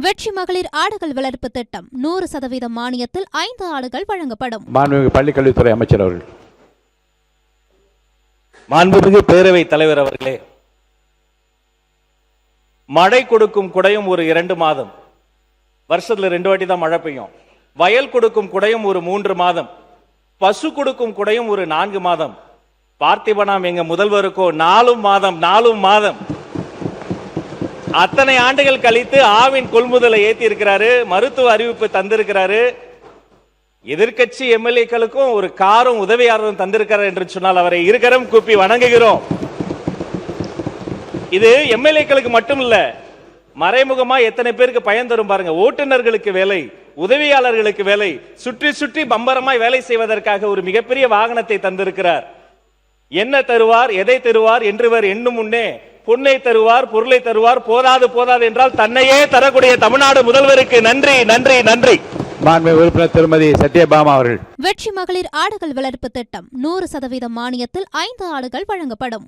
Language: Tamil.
வெற்றி மகளிர் ஆடுகள் வளர்ப்பு திட்டம் 100% மானியத்தில் 5 ஆடுகள் வழங்கப்படும். மாண்புமிகு பள்ளிக்கல்வித்துறை அமைச்சர் அவர்கள். மாண்புமிகு பேரவைத் தலைவர் அவர்களே, மழை கொடுக்கும் குடையும் ஒரு 2 மாதம், வருஷத்துல 2 வாட்டி தான் மழை பெய்யும். வயல் கொடுக்கும் குடையும் ஒரு 3 மாதம், பசு கொடுக்கும் குடையும் ஒரு 4 மாதம். பார்த்திபனாம் எங்க முதல்வருக்கோ 4 மாதம். அத்தனை ஆண்டுகள் கழித்து ஆவின் கொள்முதலை ஏத்தி இருக்கிறாரு, மருத்துவ அறிவிப்பு தந்திருக்கிறாரு. எதிர்கட்சி எம்எல்ஏக்களுக்கும் ஒரு காரும் உதவியாளரும் தந்திருக்கிறார் என்று சொன்னால் அவரை இருக்கரம் கூப்பி வணங்குகிறோம். இது எம்எல்ஏக்களுக்கு மட்டும் இல்ல, மறைமுகமா எத்தனை பேருக்கு பயன் தரும் பாருங்க. ஓட்டுநர்களுக்கு வேலை, உதவியாளர்களுக்கு வேலை, சுற்றி சுற்றி பம்பரமாய் வேலை செய்வதற்காக ஒரு மிகப்பெரிய வாகனத்தை தந்திருக்கிறார். என்ன தருவார், எதை தருவார் என்றுவர் எண்ணும் முன்னே பொன்னை தருவார், பொருளை தருவார். போதாது என்றால் தன்னையே தரக்கூடிய தமிழ்நாடு முதல்வருக்கு நன்றி நன்றி நன்றி. மாண்புமிகு உறுப்பினர் திருமதி சத்யபாமா அவர்கள். வெற்றி மகளிர் ஆடுகள் வளர்ப்பு திட்டம் 100% மானியத்தில் 5 ஆடுகள் வழங்கப்படும்.